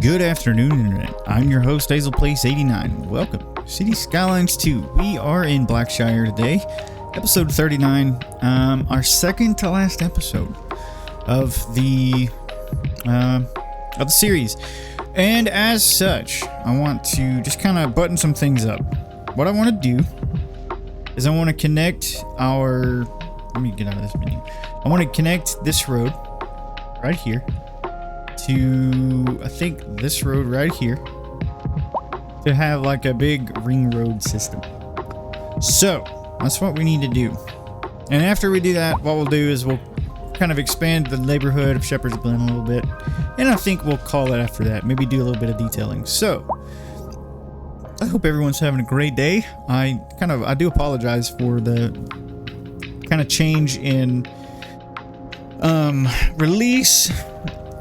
Good afternoon, Internet. I'm your host, HazelPlace89. Welcome to City Skylines 2. We are in Blackshire today, episode 39, our second to last episode of the series. And as such, I want to just kind of button some things up. What I want to do is I want to connect our... Let me get out of this menu. I want to connect this road right here to, I think, this road right here to have like a big ring road system. So that's what we need to do. And after we do that, what we'll do is we'll kind of expand the neighborhood of Shepherd's Glen a little bit, and I think we'll call it after that. Maybe do a little bit of detailing. So I hope everyone's having a great day. I do apologize for the kind of change in release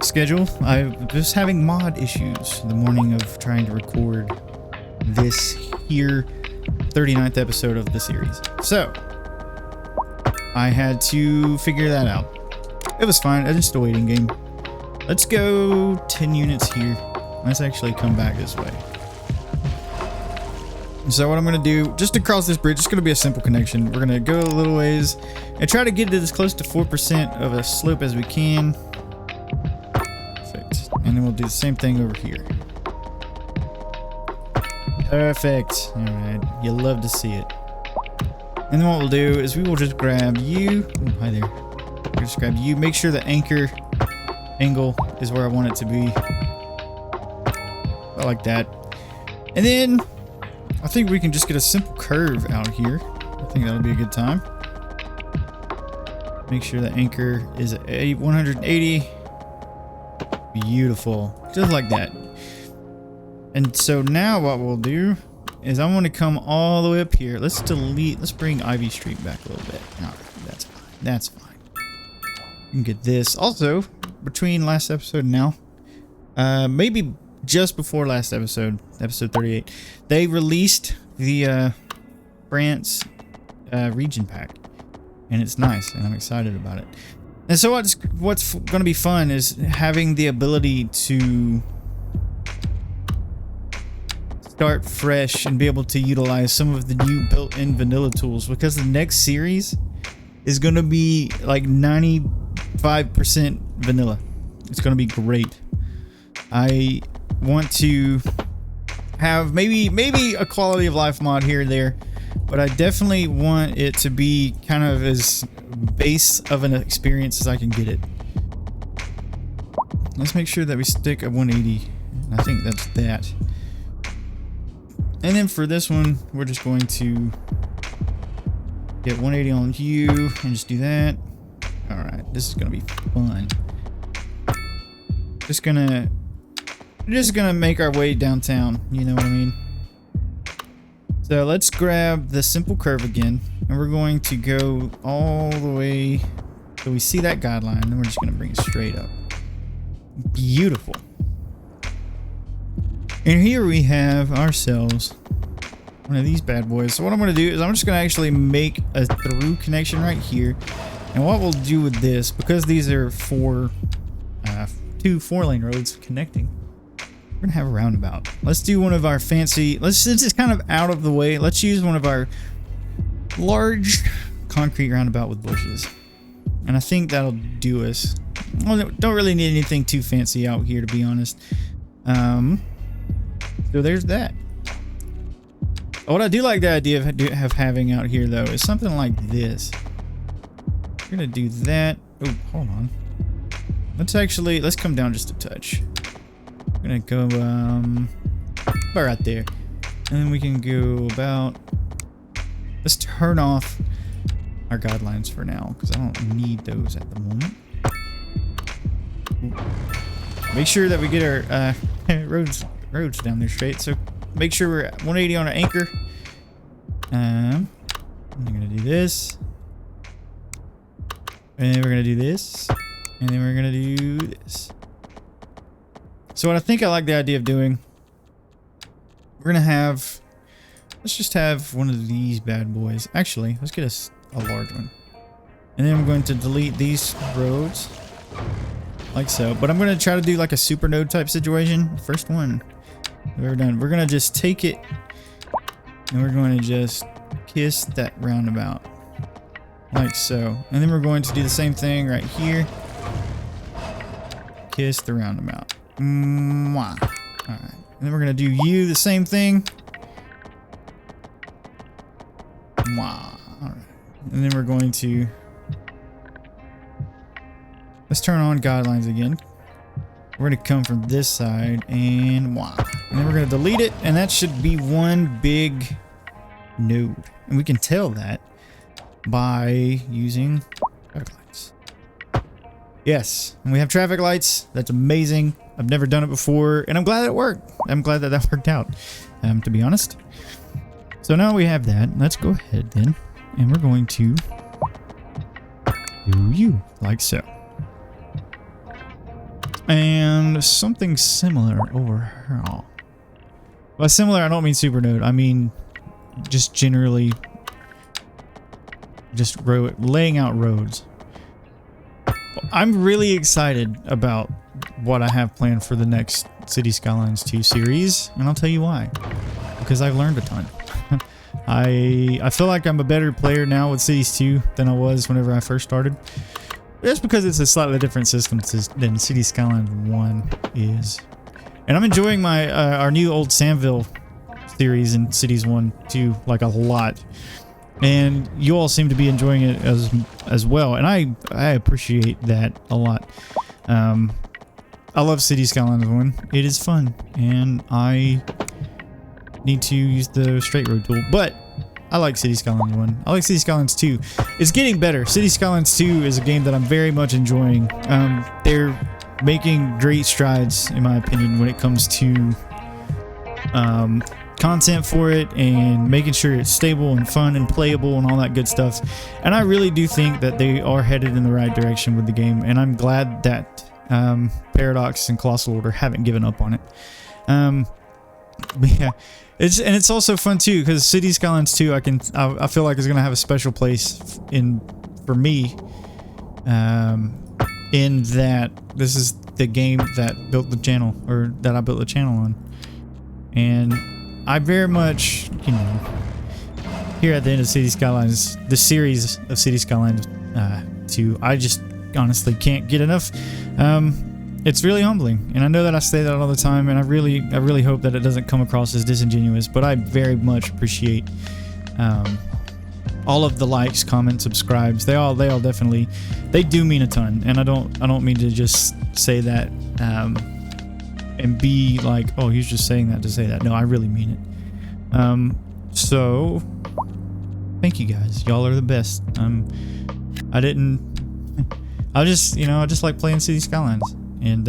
schedule. I was having mod issues the morning of trying to record this here 39th episode of the series. So I had to figure that out. It was fine. It's just a waiting game. Let's go 10 units here. Let's actually come back this way. So what I'm going to do, just to cross this bridge, it's going to be a simple connection. We're going to go a little ways and try to get it as close to 4% of a slope as we can. Perfect. And then we'll do the same thing over here. Perfect. All right. You'll love to see it. And then what we'll do is we will just grab you. Oh, hi there. We'll just grab you. Make sure the anchor angle is where I want it to be. I like that. And then I think we can just get a simple curve out here. I think that'll be a good time. Make sure the anchor is at 180. Beautiful. Just like that. And so now what we'll do is I want to come all the way up here. Let's bring Ivy Street back a little bit. All right, that's fine. That's fine. We can get this. Also, between last episode and now, maybe just before last episode, episode 38, they released the France region pack, and it's nice, and I'm excited about it. And so what's going to be fun is having the ability to start fresh and be able to utilize some of the new built-in vanilla tools, because the next series is going to be like 95% vanilla. It's going to be great. I want to have maybe a quality of life mod here and there, but I definitely want it to be kind of as base of an experience as I can get it. Let's make sure that we stick at 180. I think that's that. And then for this one, we're just going to get 180 on you and just do that. All right, this is gonna be fun. Just gonna make our way downtown, you know what I mean? So let's grab the simple curve again, and we're going to go all the way so we see that guideline, and then we're just gonna bring it straight up. Beautiful. And here we have ourselves one of these bad boys. So what I'm gonna do is I'm just gonna actually make a through connection right here. And what we'll do with this, because these are two 4-lane roads connecting, we're gonna have a roundabout. Let's do one of our fancy, since it's kind of out of the way, let's use one of our large concrete roundabout with bushes. And I think that'll do us. Well, don't really need anything too fancy out here, to be honest. So there's that. What I do like the idea of having out here, though, is something like this. We're gonna do that. Oh, hold on. Let's come down just a touch. We're gonna go about right there, and then we can go about. Let's turn off our guidelines for now, because I don't need those at the moment. Make sure that we get our roads down there straight. So make sure we're at 180 on our anchor. I'm gonna do this. And then we're going to do this. And then we're going to do this. So what I think I like the idea of doing, we're going to have, let's just have one of these bad boys. Actually, let's get us a large one. And then I'm going to delete these roads like so. But I'm going to try to do like a super node type situation. First one we've ever done. We're going to just take it and we're going to just kiss that roundabout like so. And then we're going to do the same thing right here. Kiss the roundabout. Mwah. All right. And then we're going to do you the same thing. Mwah. All right. And then we're going to, let's turn on guidelines again. We're going to come from this side and wow. And then we're going to delete it. And that should be one big node. And we can tell that by using traffic lights. Yes. And we have traffic lights. That's amazing. I've never done it before. And I'm glad it worked. I'm glad that that worked out, to be honest. So now we have that. Let's go ahead then. And we're going to do you like so. And something similar over here. By similar, I don't mean super node. I mean just generally just laying out roads. I'm really excited about what I have planned for the next City Skylines 2 series, and I'll tell you why. Because I've learned a ton. I feel like I'm a better player now with Cities 2 than I was whenever I first started. That's because it's a slightly different system than City Skylines 1 is. And I'm enjoying my our new Old Samville series in Cities 1 2 like a lot. And you all seem to be enjoying it as well, and I appreciate that a lot. I love City Skylines 1. It is fun, and I need to use the straight road tool, but I like City Skylines 1. I like City Skylines 2. It's getting better. City Skylines 2 is a game that I'm very much enjoying. They're making great strides, in my opinion, when it comes to content for it and making sure it's stable and fun and playable and all that good stuff. And I really do think that they are headed in the right direction with the game, and I'm glad that Paradox and Colossal Order haven't given up on it. But yeah, it's also fun too because City Skylines 2 I feel like is gonna have a special place for me, in that this is the game that built the channel, or that I built the channel on, and I very much, you know, here at the end of City Skylines, the series of City Skylines 2, I just honestly can't get enough. It's really humbling, and I know that I say that all the time, and I really hope that it doesn't come across as disingenuous, but I very much appreciate all of the likes, comments, subscribes. They all definitely, they do mean a ton, and I don't mean to just say that and be like, oh, he's just saying that to say that. No, I really mean it. So thank you guys. Y'all are the best. I just like playing City Skylines, and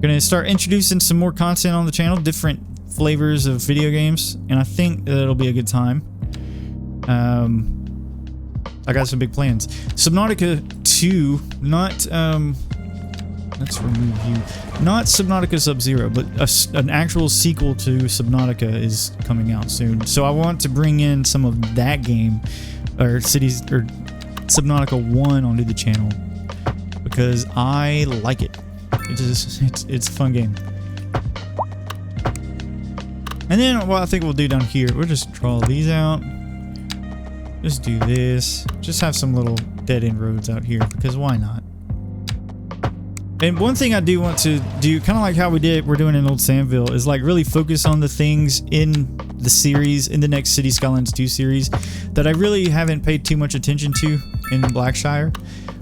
gonna start introducing some more content on the channel, different flavors of video games, and I think that it'll be a good time. I got some big plans. Subnautica 2, not let's remove you. Not Subnautica Sub-Zero, but an actual sequel to Subnautica is coming out soon. So I want to bring in some of that game, or Subnautica 1 onto the channel, because I like it. It's a fun game. And then what I think we'll do down here, we'll just draw these out. Just do this. Just have some little dead-end roads out here, because why not? And one thing I do want to do, kind of like how we're doing in Old Samville, is like really focus on the things in the series, in the next City Skylines 2 series, that I really haven't paid too much attention to in Blackshire.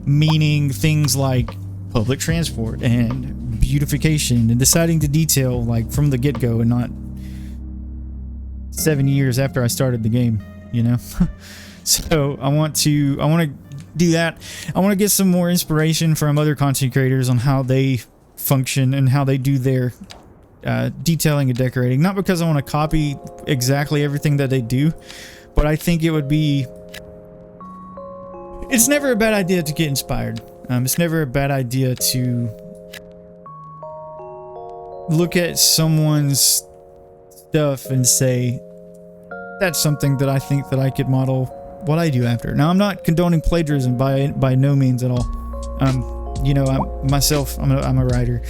Meaning things like public transport and beautification and deciding to detail like from the get-go and not 7 years after I started the game, you know? So I want to do that. I want to get some more inspiration from other content creators on how they function and how they do their detailing and decorating. Not because I want to copy exactly everything that they do, but I think it would be It's never a bad idea to get inspired. It's never a bad idea to look at someone's stuff and say, that's something that I think that I could model what I do after. Now, I'm not condoning plagiarism by no means at all. You know, I'm a writer,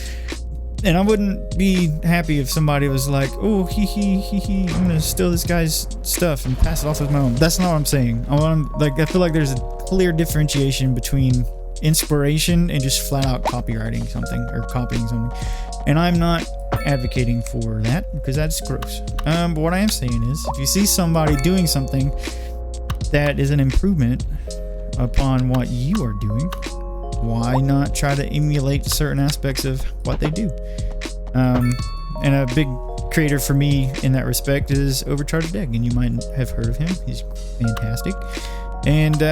and I wouldn't be happy if somebody was like, oh, he, I'm gonna steal this guy's stuff and pass it off as my own. That's not what I'm saying. I feel like there's a clear differentiation between inspiration and just flat out copywriting something or copying something. And I'm not advocating for that because that's gross. But what I am saying is, if you see somebody doing something that is an improvement upon what you are doing, why not try to emulate certain aspects of what they do? And a big creator for me in that respect is Overcharged Egg, and you might have heard of him. He's fantastic, and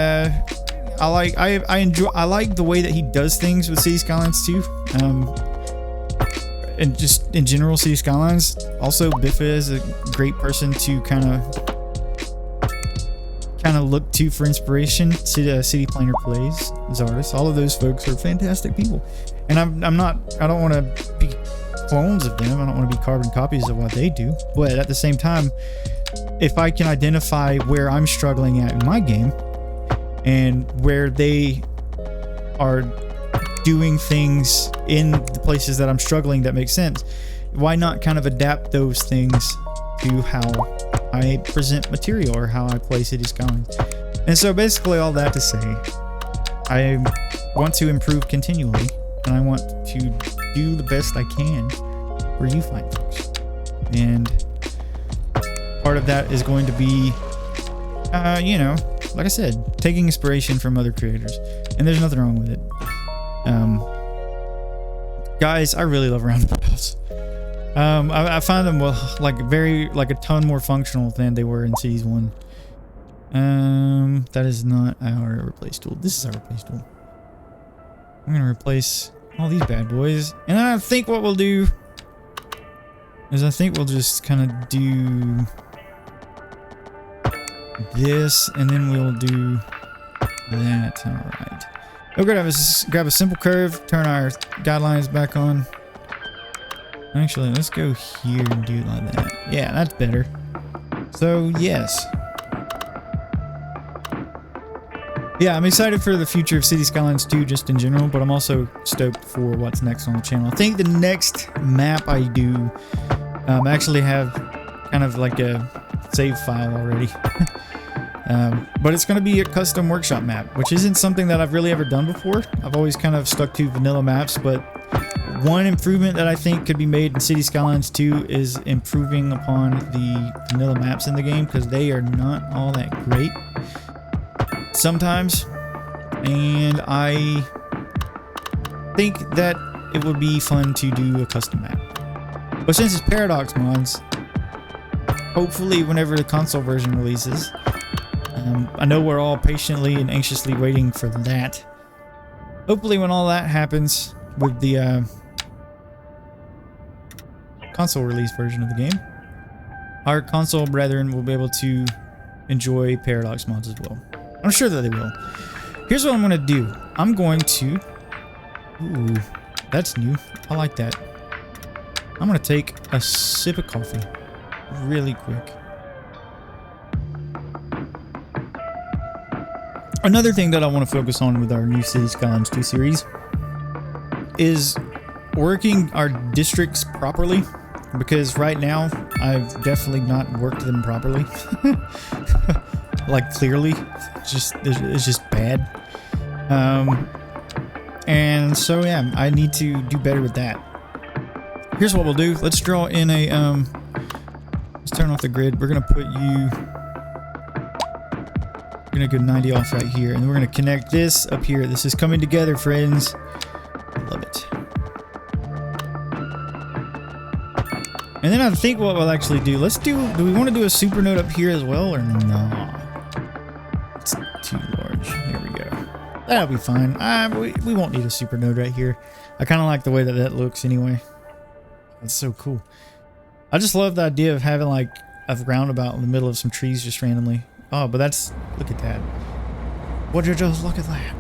I like the way that he does things with City Skylines too. And just in general, City Skylines. Also, Biffa is a great person to kind of look to for inspiration. City Planner Plays, Zardis, all of those folks are fantastic people. And I don't want to be clones of them. I don't want to be carbon copies of what they do. But at the same time, if I can identify where I'm struggling at in my game and where they are doing things in the places that I'm struggling that make sense, why not kind of adapt those things to how I present material or how I play City Skylines? And so basically all that to say, I want to improve continually, and I want to do the best I can for you fine folks. And part of that is going to be, you know, like I said, taking inspiration from other creators, and there's nothing wrong with it. Guys, I really love roundabouts. I find them like a ton more functional than they were in Cities 1. That is not our replace tool. This is our replace tool. I'm gonna replace all these bad boys, and then I think what we'll do is we'll just kind of do this, and then we'll do that. All right. We're gonna grab a simple curve, turn our guidelines back on. Actually, let's go here and do it like that. Yeah, that's better. So, yes. Yeah, I'm excited for the future of City Skylines 2 just in general, but I'm also stoked for what's next on the channel. I think the next map I do actually have kind of like a save file already. But it's going to be a custom workshop map, which isn't something that I've really ever done before. I've always kind of stuck to vanilla maps, but one improvement that I think could be made in City Skylines 2 is improving upon the vanilla maps in the game, because they are not all that great sometimes. And I think that it would be fun to do a custom map. But since it's Paradox mods, hopefully whenever the console version releases, I know we're all patiently and anxiously waiting for that. Hopefully when all that happens with the console release version of the game, our console brethren will be able to enjoy Paradox mods as well. I'm sure that they will. Here's what I'm going to do. I'm going to... Ooh, that's new. I like that. I'm going to take a sip of coffee really quick. Another thing that I want to focus on with our new City Skylines 2 series is working our districts properly, because right now I've definitely not worked them properly. Like clearly, it's just bad. And so yeah, I need to do better with that. Here's what we'll do. Let's draw in a let's turn off the grid. We're gonna put you. We're gonna go 90 off right here, and we're gonna connect this up here. This is coming together, friends. I love it. And then I think what we'll actually do, do we want to do a super node up here as well, or no? It's too large. There we go. That'll be fine. We won't need a super node right here. I kind of like the way that that looks anyway. That's so cool. I just love the idea of having like a roundabout in the middle of some trees just randomly. Oh, but that's, look at that. Would you just look at that?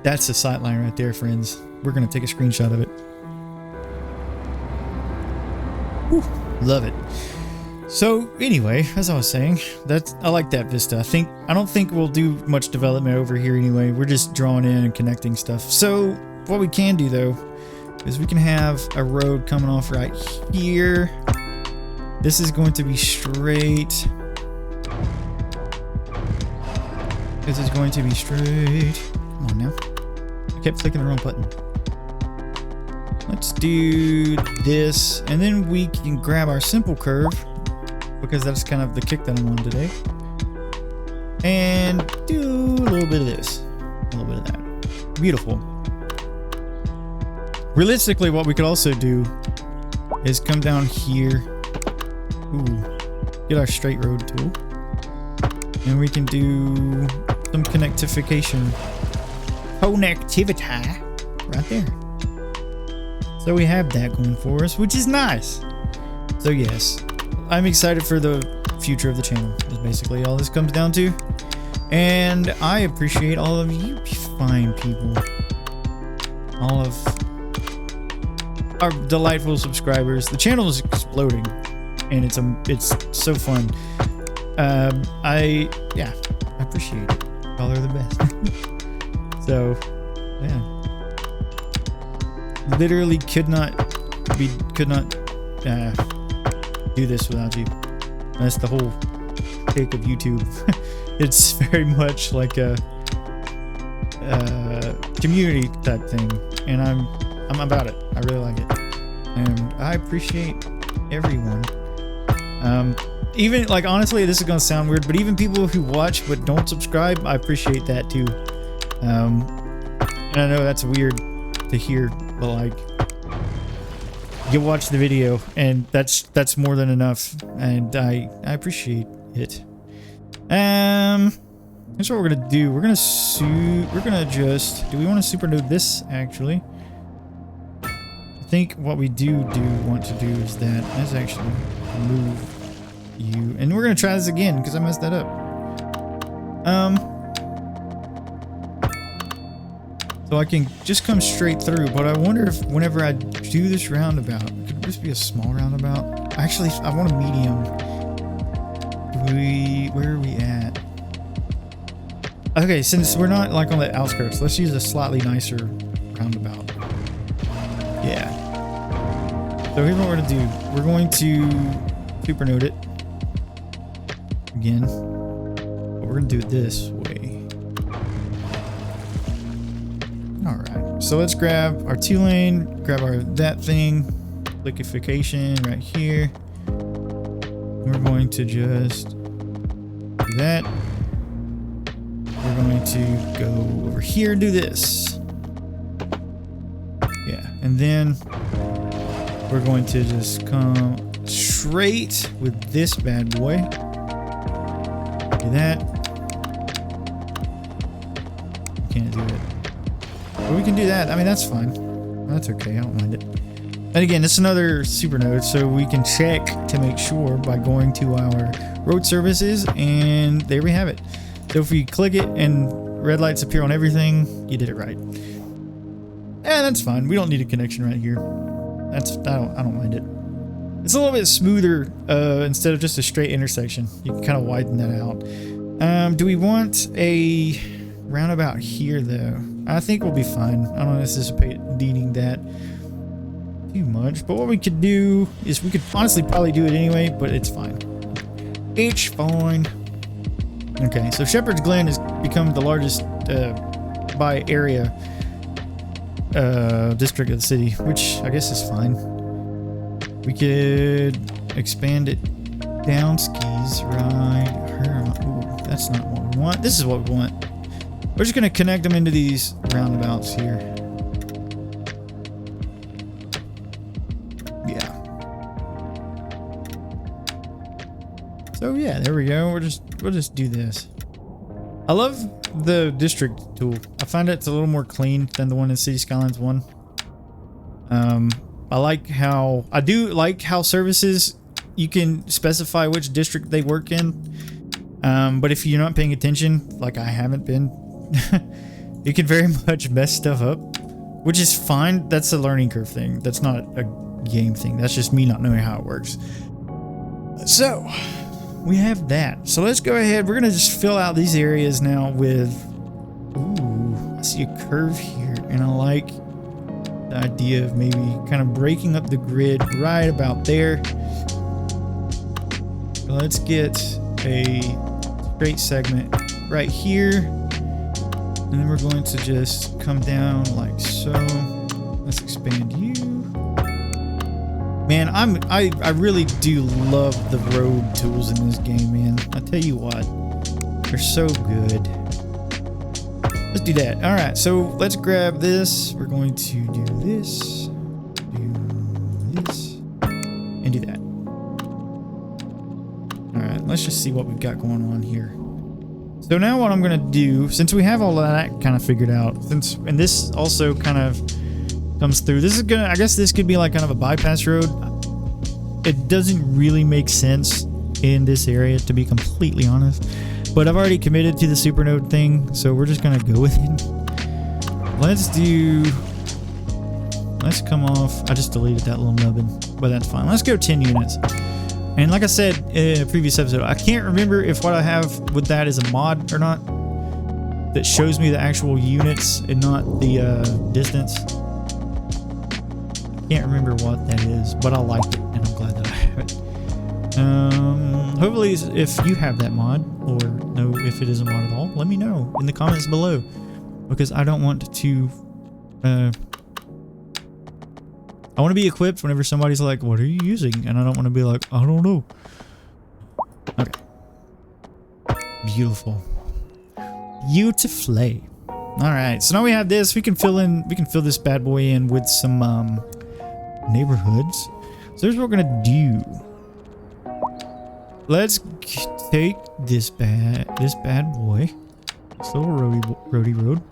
That's a sightline right there, friends. We're gonna take a screenshot of it. Whew, love it. So anyway, as I was saying, I like that vista. I don't think we'll do much development over here anyway. We're just drawing in and connecting stuff. So what we can do though is we can have a road coming off right here. This is going to be straight. This is going to be straight. Come on now. I kept clicking the wrong button. Let's do this, and then we can grab our simple curve, because that's kind of the kick that I'm on today, and do a little bit of this, a little bit of that. Beautiful. Realistically, what we could also do is come down here, get our straight road tool, and we can do some connectivity right there. So we have that going for us, which is nice. So yes, I'm excited for the future of the channel, is basically all this comes down to. And I appreciate all of you fine people, all of our delightful subscribers. The channel is exploding, and it's so fun. I appreciate it. Y'all are the best. So yeah, literally could not do this without you. That's the whole take of YouTube. It's very much like a community type thing, and I'm about it. I really like it, and I appreciate everyone. Even like, honestly, this is gonna sound weird, but even people who watch but don't subscribe, I appreciate that too. And I know that's weird to hear, but like, you watch the video and that's more than enough, and I appreciate it. Here's what we're gonna do. We're gonna just, do we want to supernode this actually? I think what we do want to do is that. Let's actually move you, and we're gonna try this again because I messed that up. So I can just come straight through, but I wonder if whenever I do this roundabout, could this be a small roundabout? Actually, I want a medium. Where are we at? Okay, since we're not like on the outskirts, let's use a slightly nicer roundabout. Yeah. So here's what we're gonna do. We're going to supernode it again, but we're gonna do it this way. Alright, so let's grab our 2-lane, grab our that thing, liquefaction right here. We're going to just do that. We're going to go over here and do this. Yeah, and then we're going to just come straight with this bad boy. Do that. Can't do it. But we can do that. I mean, that's fine. That's okay. I don't mind it. And again, it's another supernode, so we can check to make sure by going to our road services, and there we have it. So if we click it and red lights appear on everything, you did it right. And that's fine. We don't need a connection right here. I don't mind it. It's a little bit smoother instead of just a straight intersection. You can kind of widen that out. Do we want a roundabout here though? I think we'll be fine. I don't anticipate needing that too much, but what we could do is we could honestly probably do it anyway, but it's fine. It's fine. Okay, so Shepherd's Glen has become the largest by area district of the city, which I guess is fine. We could expand it down skis right here. Ooh, that's not what we want. This is what we want. We're just gonna connect them into these roundabouts here. Yeah. So yeah, there we go. We'll just do this. I love the district tool. I find it's a little more clean than the one in City Skylines 1. I do like how services, you can specify which district they work in. But if you're not paying attention, like I haven't been, you can very much mess stuff up, which is fine. That's a learning curve thing. That's not a game thing. That's just me not knowing how it works. So we have that. So let's go ahead. We're going to just fill out these areas now with, ooh, I see a curve here, and I like the idea of maybe kind of breaking up the grid right about there. So let's get a straight segment right here, and then we're going to just come down like so. Let's expand you. Man, I really do love the road tools in this game, man. I tell you what, they're so good. Let's do that. All right, so let's grab this. We're going to do this, and do that. All right, let's just see what we've got going on here. So now what I'm gonna do, since we have all of that kind of figured out, and this also kind of comes through, this is gonna, I guess this could be like kind of a bypass road. It doesn't really make sense in this area, to be completely honest, but I've already committed to the supernode thing, so we're just gonna go with it. Let's come off. I just deleted that little nubbin, but that's fine. Let's go 10 units. And like I said in a previous episode, I can't remember if what I have with that is a mod or not that shows me the actual units and not the distance. I can't remember what that is, but I like it, and I'm glad that I have it. Hopefully, if you have that mod, or know if it is a mod at all, let me know in the comments below, because I don't want to... I want to be equipped whenever somebody's like, what are you using? And I don't want to be like, I don't know. Okay. Beautiful. Beautifully. All right. So now we have this. We can fill this bad boy in with some neighborhoods. So here's what we're going to do. Let's take this bad boy. This little roady road.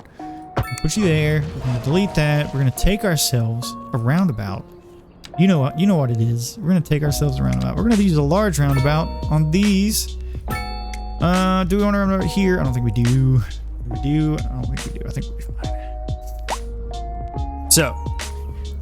Put you there. We're going to delete that. We're going to take ourselves a roundabout. You know what it is. We're going to take ourselves a roundabout. We're going to use a large roundabout on these. Do we want a roundabout here? I don't think we do. I don't think we do. I think we'll be fine. So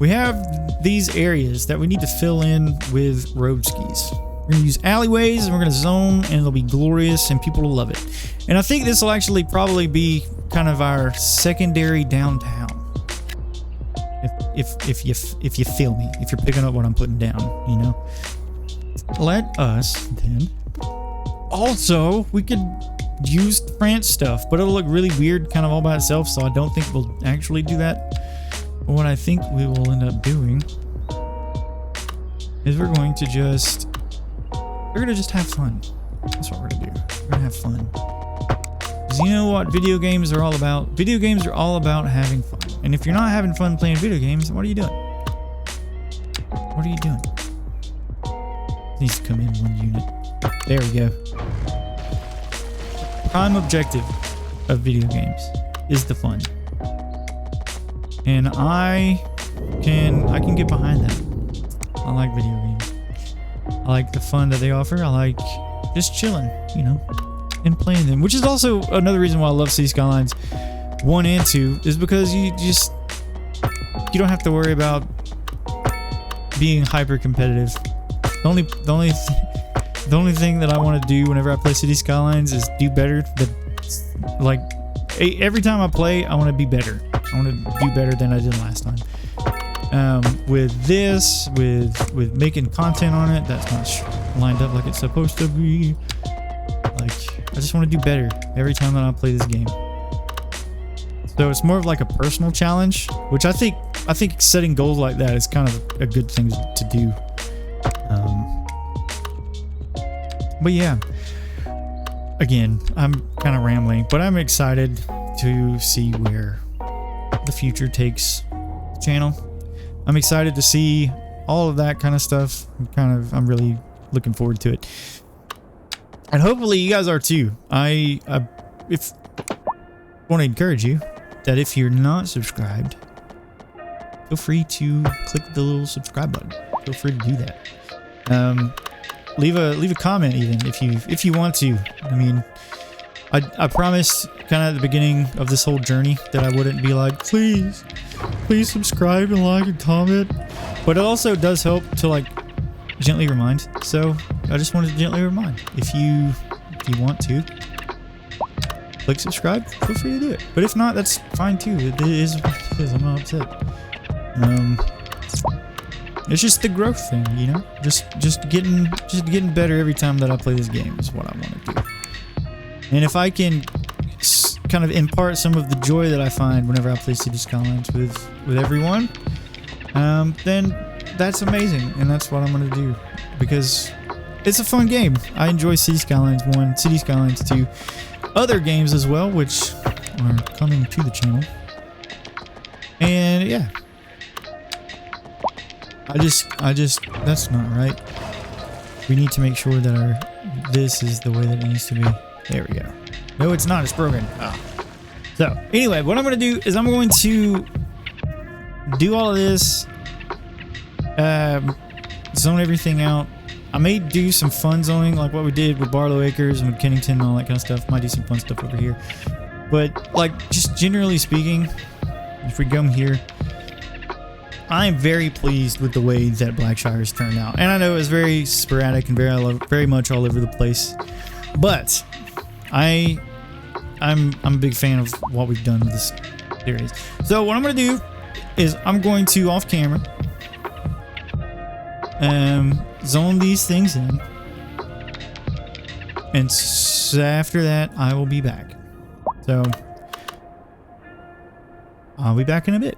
we have these areas that we need to fill in with road skis. We're going to use alleyways, and we're going to zone, and it'll be glorious, and people will love it. And I think this will actually probably be kind of our secondary downtown. If you feel me, if you're picking up what I'm putting down, you know. Let us then. Also, we could use France stuff, but it'll look really weird, kind of all by itself. So I don't think we'll actually do that. What I think we will end up doing is we're going to just have fun. That's what we're gonna do. We're gonna have fun. Because you know what video games are all about? Video games are all about having fun. And if you're not having fun playing video games, what are you doing? What are you doing? It needs to come in one unit. There we go. Prime objective of video games is the fun. And I can get behind that. I like video games. I like the fun that they offer. I like just chilling, you know, and playing them, which is also another reason why I love Skylines 1 and 2, is because you don't have to worry about being hyper competitive. The only thing that I want to do whenever I play City Skylines is do better. Like every time I play, I want to be better. I want to do better than I did last time. With this, with making content on it, that's not lined up like it's supposed to be. Like, I just want to do better every time that I play this game. So it's more of like a personal challenge, which I think setting goals like that is kind of a good thing to do. But yeah, again, I'm kind of rambling, but I'm excited to see where the future takes the channel. I'm excited to see all of that kind of stuff. I'm really looking forward to it. And hopefully you guys are too. I want to encourage you that if you're not subscribed, feel free to click the little subscribe button. Feel free to do that. leave a comment even if you want to. I mean, I promised kind of at the beginning of this whole journey that I wouldn't be like, please subscribe and like and comment. But it also does help to like gently remind. So I just wanted to gently remind. If you want to click subscribe, feel free to do it. But if not, that's fine too. It is what it is. I'm not upset. It's just the growth thing, you know. Just getting better every time that I play this game is what I want to do. And if I can kind of impart some of the joy that I find whenever I play City Skylines with everyone, then that's amazing, and that's what I'm gonna do because it's a fun game. I enjoy City Skylines 1, City Skylines 2, other games as well, which are coming to the channel. And yeah, I just that's not right. We need to make sure that this is the way that it needs to be. There we go. No, it's not. It's broken. Ah. So anyway, what I'm going to do is I'm going to do all of this, zone everything out. I may do some fun zoning like what we did with Barlow Acres and with Kennington and all that kind of stuff. Might do some fun stuff over here. But like just generally speaking, if we come here, I am very pleased with the way that Blackshire has turned out. And I know it's very sporadic and very much all over the place. But I'm a big fan of what we've done with this series. So what I'm going to do is I'm going to off camera zone these things in, and after that I will be back. So I'll be back in a bit.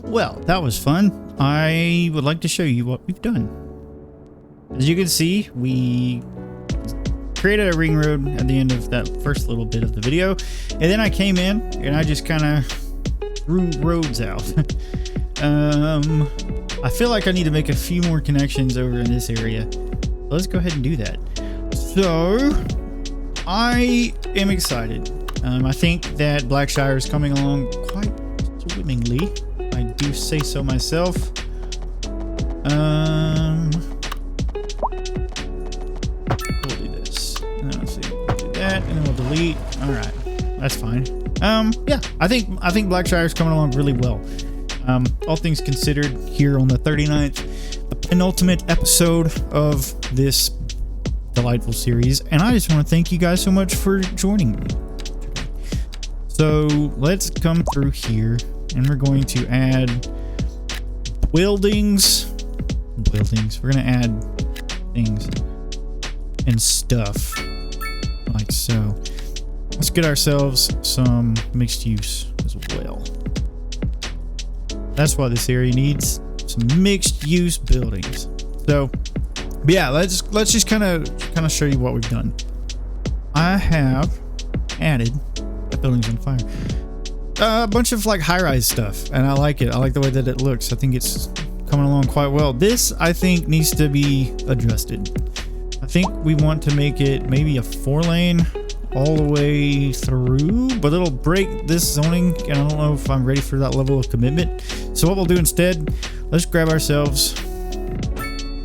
Well, that was fun. I would like to show you what we've done. As you can see, we created a ring road at the end of that first little bit of the video, and then I came in and I just kind of threw roads out. I feel like I need to make a few more connections over in this area. Let's go ahead and do that. So I am excited. I think that Blackshire is coming along quite swimmingly. I do say so myself. We'll do this. Let's see. We'll do that, and then we'll delete. All right, that's fine. Yeah, I think Blackshire is coming along really well. All things considered, here on the 39th, the penultimate episode of this delightful series, and I just want to thank you guys so much for joining me today. So let's come through here, and we're going to add buildings. We're going to add things and stuff like so. Let's get ourselves some mixed use as well. That's what this area needs, some mixed use buildings. So yeah, let's just kind of show you what we've done. I have added that building's on fire. A bunch of like high-rise stuff, and I like it. I like the way that it looks. I think it's coming along quite well. This, I think, needs to be adjusted. I think we want to make it maybe a 4-lane all the way through, but it'll break this zoning, and I don't know if I'm ready for that level of commitment. So what we'll do instead, let's grab ourselves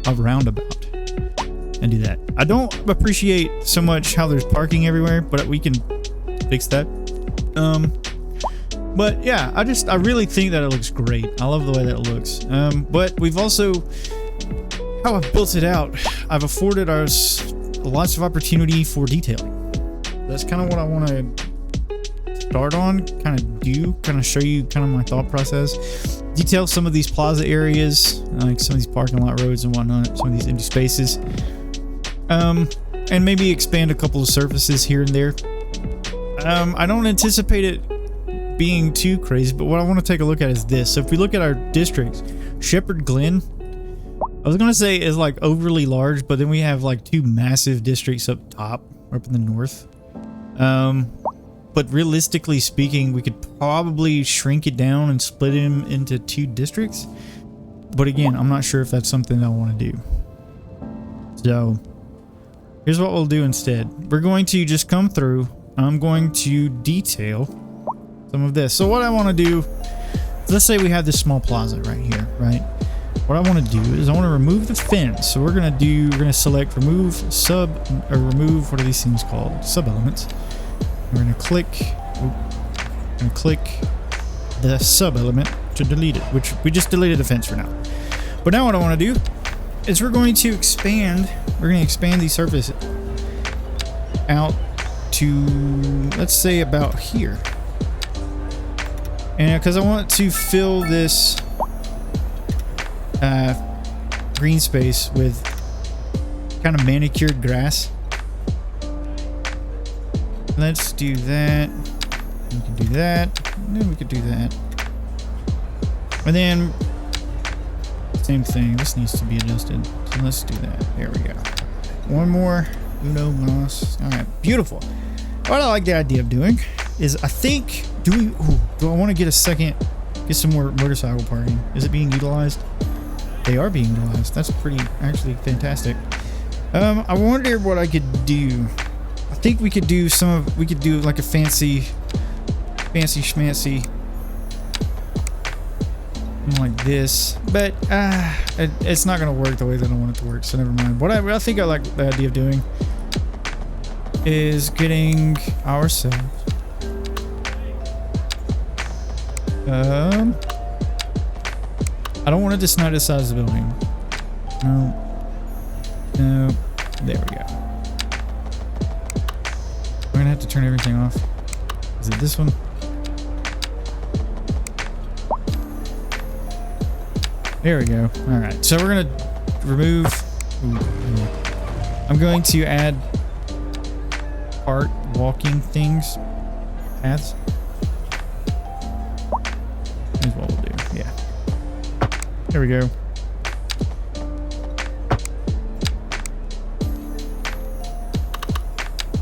a roundabout and do that. I don't appreciate so much how there's parking everywhere, but we can fix that. But yeah, I really think that it looks great. I love the way that it looks. But we've also, how I've built it out, I've afforded us lots of opportunity for detailing. That's kind of what I want to start on, kind of show you kind of my thought process. Detail some of these plaza areas, like some of these parking lot roads and whatnot, some of these empty spaces. And maybe expand a couple of surfaces here and there. I don't anticipate it being too crazy, but what I want to take a look at is this. So if we look at our districts, Shepherd Glen, I was gonna say is like overly large, but then we have like two massive districts up top, up in the north. But realistically speaking, we could probably shrink it down and split them into two districts. But again, I'm not sure if that's something I want to do. So here's what we'll do instead. We're going to just come through. I'm going to detail some of this. So what I want to do, let's say we have this small plaza right here, right? What I want to do is I want to remove the fence. So we're going to select remove what are these things called? Sub elements. We're going to click the sub element to delete it, which we just deleted the fence for now. But now what I want to do is we're going to expand the surface out to, let's say, about here. And because I want to fill this green space with kind of manicured grass. Let's do that. We can do that. And then we could do that. And then same thing. This needs to be adjusted. So let's do that. There we go. One more. Uno mas. All right. Beautiful. What I like the idea of doing is I think do I want to get some more motorcycle parking? Is it being utilized? They are being utilized. That's pretty actually fantastic. I wonder what I could do. I think we could do like a fancy schmancy like this, but it's not gonna work the way that I want it to work, so never mind. What I think I like the idea of doing is getting ourselves I don't want to decide the size of the building. No, there we go. I'm gonna have to turn everything off. Is it this one? There we go. All right, so we're gonna remove. I'm going to add art walking paths. Is what we'll do. Yeah. There we go.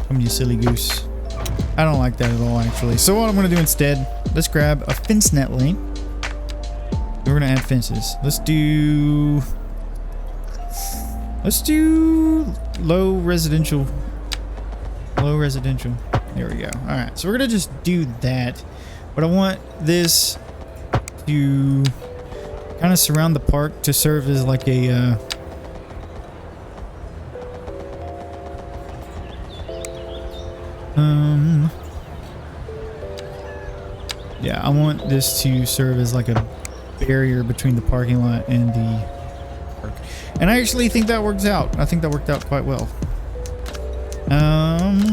Come, you silly goose. I don't like that at all, actually. So what I'm going to do instead, let's grab a fence net lane. We're going to add fences. Let's do low residential. Low residential. There we go. All right. So we're going to just do that. But I want this to kind of surround the park to serve as like a yeah, I want this to serve as like a barrier between the parking lot and the park. And I actually think that works out. I think that worked out quite well.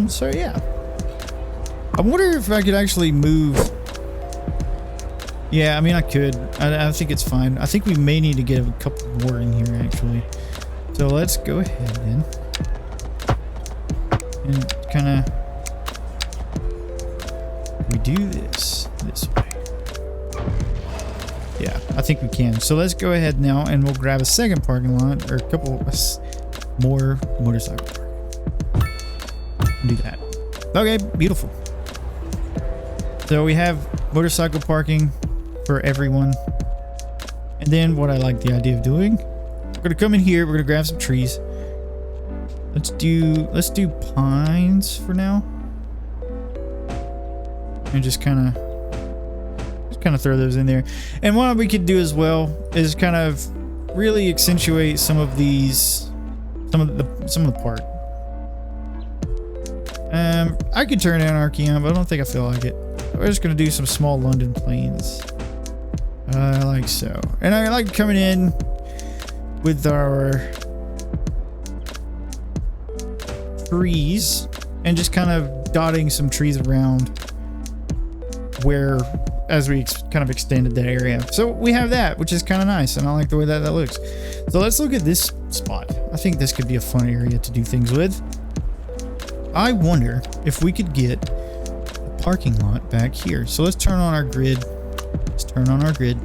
So yeah. I wonder if I could actually move. Yeah, I mean, I could. I think it's fine. I think we may need to get a couple more in here, actually. So let's go ahead then. And kind of... we do this way. Yeah, I think we can. So let's go ahead now and we'll grab a second parking lot, or a couple more motorcycle parking. Do that. Okay, beautiful. So we have motorcycle parking for everyone. And then what I like the idea of doing, we're gonna come in here, we're gonna grab some trees. Let's do pines for now. And just kind of throw those in there. And what we could do as well is kind of really accentuate some of these, some of the park. I could turn Anarchy on, but I don't think I feel like it. We're just gonna do some small London planes. Like so. And I like coming in with our trees and just kind of dotting some trees around where, as we kind of extended that area. So we have that, which is kind of nice, and I like the way that looks. So let's look at this spot. I think this could be a fun area to do things with. I wonder if we could get a parking lot back here. So let's turn on our grid. Let's turn on our grid.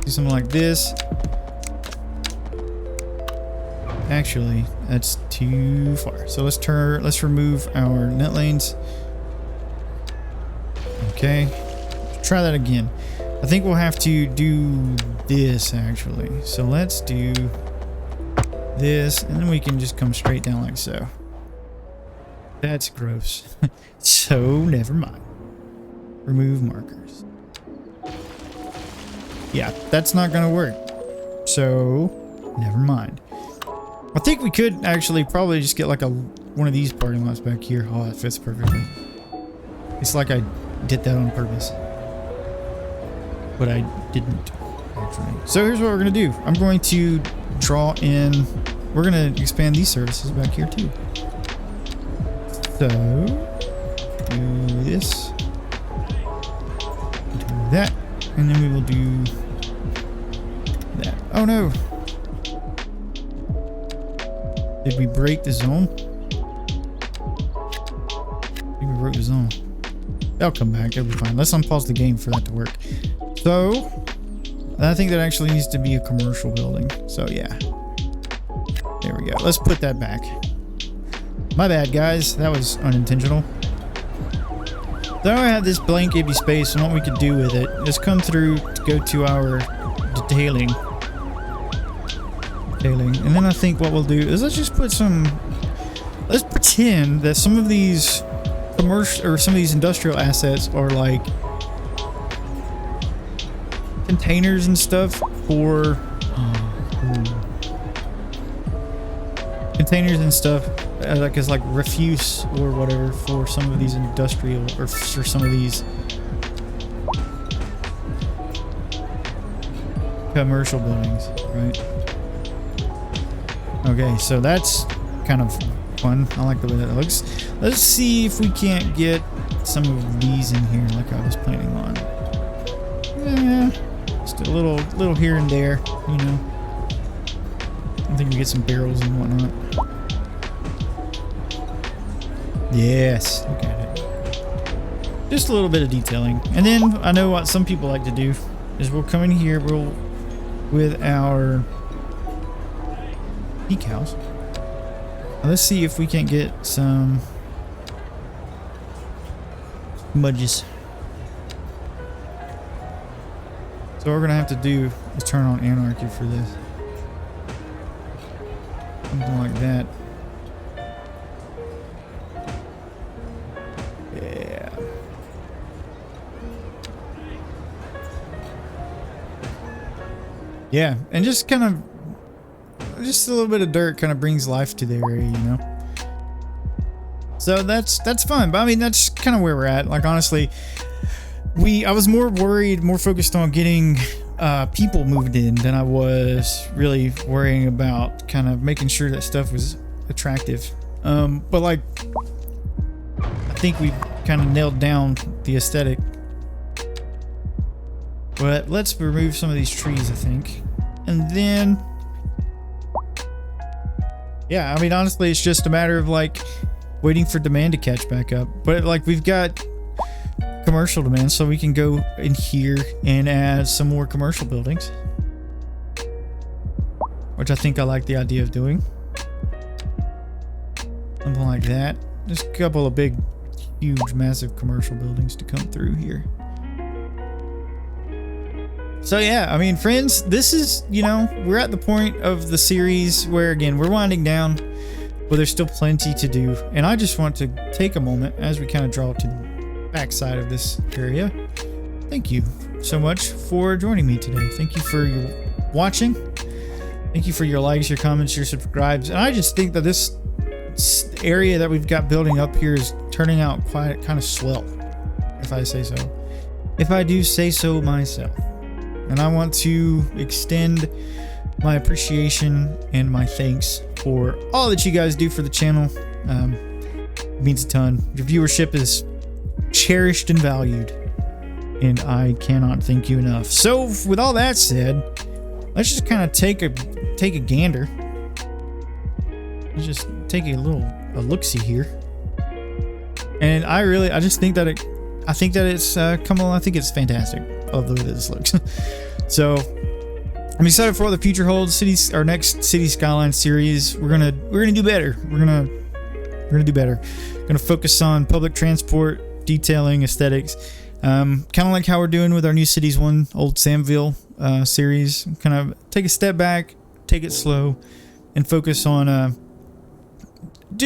Do something like this. Actually, that's too far. So let's remove our net lanes. Okay, let's try that again. I think we'll have to do this actually. So let's do this, and then we can just come straight down like so. That's gross. So never mind. Remove markers. Yeah, that's not gonna work. So never mind. I think we could actually probably just get like one of these parking lots back here. Oh, that fits perfectly. It's like I did that on purpose, but I didn't actually. So here's what we're gonna do. I'm going to draw in. We're gonna expand these services back here too. So do this, do that, and then we will do that. Oh no! Did we break the zone? I think we broke the zone. They'll come back. They'll be fine. Let's unpause the game for that to work. So I think that actually needs to be a commercial building. So yeah. There we go. Let's put that back. My bad, guys. That was unintentional. So I have this blank empty space, and what we could do with it is come through to go to our detailing. And then I think what we'll do is let's just put some... let's pretend that some of these commercial or some of these industrial assets are like containers and stuff for containers and stuff like as like refuse or whatever for some of these industrial or for some of these commercial buildings, right? Okay, so that's kind of fun. I like the way that looks. Let's see if we can't get some of these in here like I was planning on. Yeah, just a little here and there, you know. I think we get some barrels and whatnot. Yes, look at it. Just a little bit of detailing. And then I know what some people like to do is we'll come in here, we'll with our decals. Now let's see if we can get some smudges. So what we're gonna have to do is turn on anarchy for this. Something like that. Yeah. Yeah, and just kind of, just a little bit of dirt kind of brings life to the area, you know? So that's fun, but I mean, that's kind of where we're at. Like, honestly, I was more worried, more focused on getting people moved in than I was really worrying about kind of making sure that stuff was attractive. But like, I think we kind of nailed down the aesthetic. But let's remove some of these trees, I think. And then, yeah, I mean, honestly, it's just a matter of like waiting for demand to catch back up. But like, we've got commercial demand, so we can go in here and add some more commercial buildings, which I think I like the idea of doing. Something like that. Just a couple of big, huge, massive commercial buildings to come through here. So yeah, I mean, friends, this is, you know, we're at the point of the series where, again, we're winding down, but there's still plenty to do. And I just want to take a moment as we kind of draw to the backside of this area. Thank you so much for joining me today. Thank you for your watching. Thank you for your likes, your comments, your subscribes. And I just think that this area that we've got building up here is turning out quite kind of swell, if I say so. If I do say so myself. And I want to extend my appreciation and my thanks for all that you guys do for the channel. It means a ton. Your viewership is cherished and valued, and I cannot thank you enough. So with all that said, let's just kind of take a gander. Let's just take a look-see here. And I just think that I think that it's come along. I think it's fantastic. I love the way that this looks. So I'm excited for what the future holds. Our next City Skylines series, we're gonna do better. We're gonna do better. Gonna focus on public transport, detailing, aesthetics. Kind of like how we're doing with our new Cities 1 Old Samville series. Kind of take a step back, take it slow, and focus on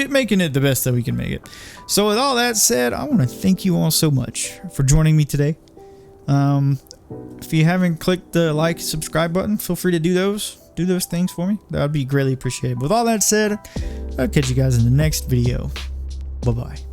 making it the best that we can make it. So with all that said, I want to thank you all so much for joining me today. If you haven't clicked the like, subscribe button, feel free to do those things for me. That would be greatly appreciated. With all that said, I'll catch you guys in the next video. Bye-bye.